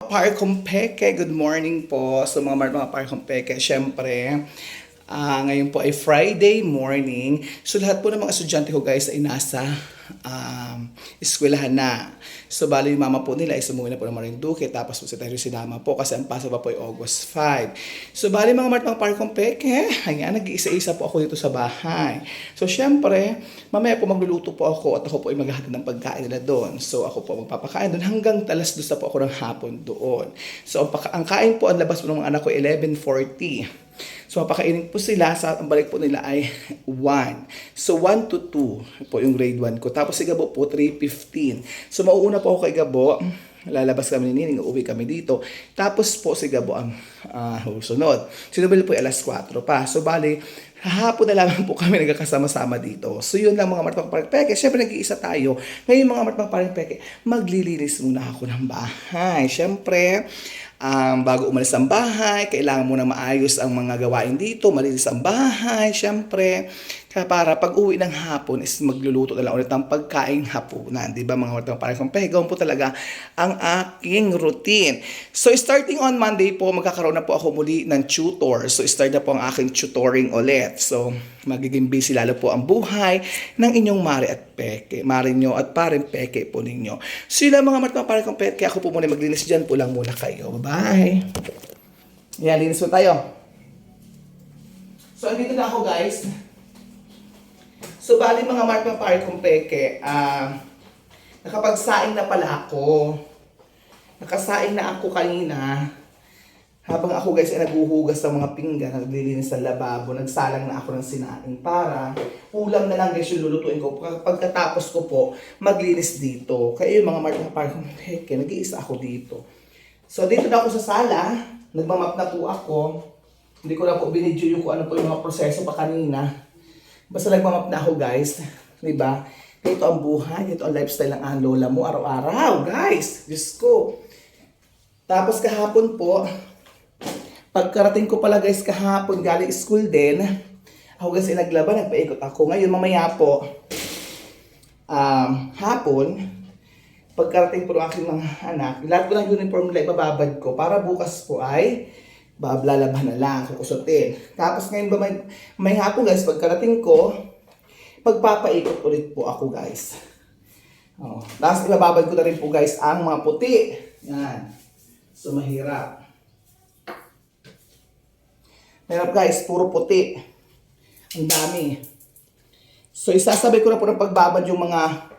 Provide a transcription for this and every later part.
Parkong Peke, good morning po sa mga Parkong Peke. Siyempre, ngayon po ay Friday morning. So lahat po ng mga estudyante ko guys ay nasa eskwelahan na. So bali yung mama po nila ay sumuwi na po ng Marinduque. Tapos po si Terry sinama po kasi ang pasok pa po ay August 5. So bali mga Parkong Peke, ayan, nag-iisa-isa po ako dito sa bahay. So syempre, mamaya po magluluto po ako at ako po ay maghahatid ng pagkain nila doon. So ako po magpapakain doon hanggang talas doon po ako ng hapon doon. So ang kain po, ang labas po ng mga anak ko 11:40. So, mapakainin po sila. Ang balik po nila ay 1. So, 1 to 2 po yung grade 1 ko. Tapos si Gabo po, 3:15. So, mauuna po ako kay Gabo. Lalabas kami ni Nining, uuwi kami dito. Tapos po si Gabo ang sunod. Si Nobel po ay alas 4 pa. So, bali, hahapon na lang po kami nagkakasama-sama dito. So, yun lang mga Parkong Peke. Siyempre, nag-iisa tayo. Ngayon mga Parkong Peke, maglilinis muna ako ng bahay. Siyempre, bago umalis ang bahay, kailangan muna maayos ang mga gawain dito, malinis ang bahay, syempre. Para pag uwi ng hapon is magluluto na lang ulit ng pagkain hapunan. Di ba mga Parkong Peke? Gawin po talaga ang aking routine. So starting on Monday po, magkakaroon na po ako muli ng tutor. So start na po ang aking tutoring ulit. So magiging busy lalo po ang buhay ng inyong Mari at Peke. Mari nyo at parin Peke po ninyo. So yun lang mga Parkong Peke. Ako po muna maglinis dyan po lang muna kayo. Bye! Yan, linis po tayo. So andito na ako guys. So, bali mga Parkong Peke, nakapagsaing na pala ako. Nakasaing na ako kanina. Habang ako guys ay naguhugas ng mga pinggan, naglilinis sa lababo, nagsalang na ako ng sinaing para ulam na lang guys yung lulutuin ko. Pagkatapos ko po, maglinis dito. Kaya yung mga Parkong Peke, nag-iisa ako dito. So, dito na ako sa sala. Nagmamap na po ako. Hindi ko na po binidyo yung kung ano po yung mga proseso pa kanina. Basta nagmamap na ako guys, di ba? Ito ang buhay, ito ang lifestyle ng lola mo araw-araw, guys. Diyos ko. Tapos kahapon po, pagkarating ko pala guys kahapon, galing school din, ako guys ay naglaban, nagpaikot ako. Ngayon mamaya po, hapon, pagkarating po ng aking mga anak, lahat ko ng uniform nila ibababad ko para bukas po ay lalaban na lang, kukusutin. Tapos ngayon ba may hapon guys, pagkarating ko, pagpapaikot ulit po ako guys. Tapos ibababad ko na rin po guys ang mga puti. Yan. So mahirap. Mahirap guys, puro puti. Ang dami. So isasabay ko na po ng pagbabad yung mga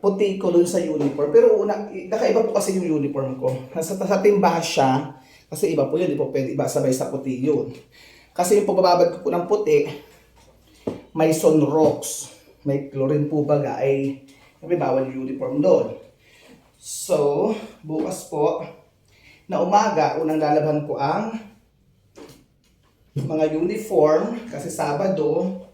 puti ko dun sa uniform. Pero nakaiba po kasi yung uniform ko. Sa timba siya. Kasi iba po yun, di po pwede iba sabay sa puti yun. Kasi yung pagbababad ko po ng puti, may sunrocks, may chlorine po baga, ay may bawal yung uniform doon. So, bukas po, na umaga, unang lalaban ko ang mga uniform, kasi Sabado,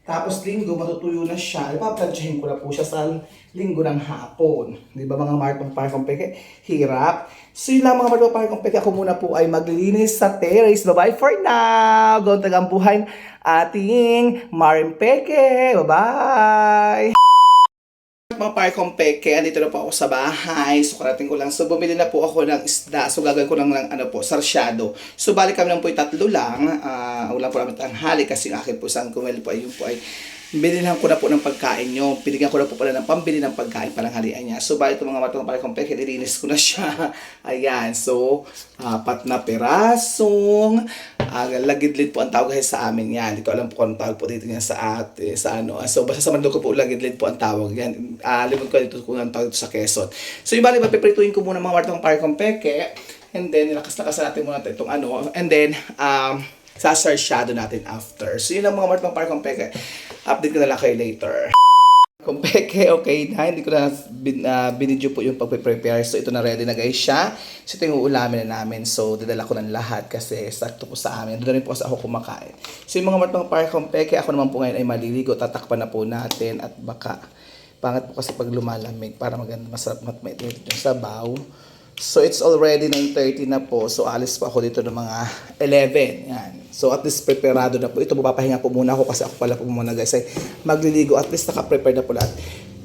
tapos Linggo, matutuyo na siya. Ipaplansyahin ko na po siya sa Linggo ng hapon. Di ba mga Parkong Peke? Hirap. So yun lang mga Parkong Peke. Ako muna po ay maglilinis sa terrace. Bye-bye for now. Gawin tagang buhay ating Marin Peke. Bye-bye. Mga Parkong Peke, andito na po ako sa bahay. So, karating ko lang. So, bumili na po ako ng isda. So, gagawin ko lang ng sarsyado. So, balik kami lang po 3 lang. Wala po namin tanghali kasi yung akin po saan kumili po ay yung po ay binilhan ko na po ng pagkain nyo. Pinigyan ko na po pala ng pambili ng pagkain parang halian niya. So, balik ito mga Parkong Peke, nilinis ko na siya. Ayan. So, 4 na perasong lagidlid po ang tawag sa amin yan. Hindi ko alam po kung tawag po dito niya sa ano. So, basta sa Manduco po, lagidlid po ang tawag yan. Limod ko dito kung ang tawag sa Quezon. So, yung bali, mapiprituin ko muna mga Parkong Peke. And then, nilakas-lakas natin muna itong ano. And then, sasarsyado natin after. So, yun ang mga Parkong Peke. Update ko na lang kayo later. Kung Peke, okay na. Hindi ko na binidyo po yung pagpe-prepare. So, ito na ready na guys siya. So, ito yung uulamin na namin. So, didala ko ng lahat kasi sakto po sa amin. Doon rin po kasi ako kumakain. So, yung mga Parkong Peke, ako naman po ngayon ay maliligo. Tatakpan na po natin at baka pangit po kasi pag lumalamig para maganda masarap matmait yung sabaw. So, it's already 9:30 na po. So, alis po ako dito ng mga 11. Yan. So, at least preparado na po. Ito, mapapahinga po muna ako kasi ako pala po muna guys ay magliligo. At least naka-prepare na po lahat.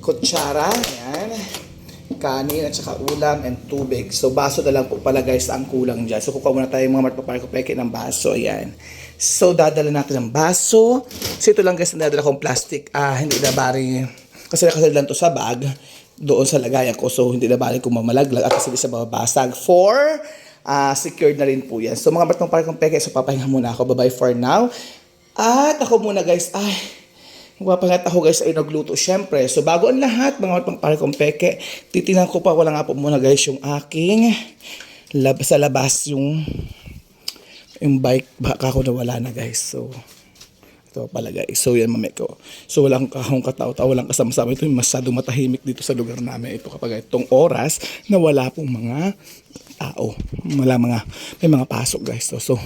Kutsara. Yan. kanin at saka ulam and tubig. So baso na lang po pala guys ang kulang dyan. So kukuha muna tayo mga marpaparko-peke ng baso. Ayan. So dadala natin ng baso. So ito lang guys na dadala kong plastic. Hindi na bari. Kasi lang to sa bag. Doon sa lagayan ko. So hindi na bari kung mamalaglag at kasi di sa babasag. Secured na rin po yan. So mga marpaparko-peke, so papahinga muna ako. Bye-bye for now. At ako muna guys, mapapangat ako guys ay nagluto syempre. So bago ang lahat, mga pang peke, titingnan ko pa, wala nga po muna guys yung aking sa labas yung bike, baka ako nawala na guys. So ito pala guys. So yan mamay ko. So walang kahong katao-tao, walang kasama-sama. Ito yung masyadong matahimik dito sa lugar namin. Ito kapag itong oras na wala pong mga tao. May mga pasok guys. So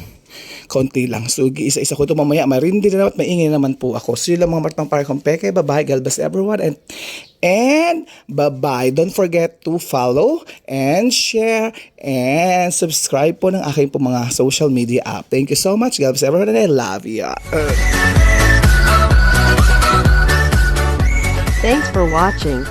konti lang. So, isa-isa ko ito mamaya. Marindi na naman at maingay naman po ako. So, yun lang mga marpaparko peke. Bye-bye. God bless everyone. And bye-bye. Don't forget to follow and share and subscribe po ng aking po mga social media app. Thank you so much. God bless everyone and I love you. Thanks for watching.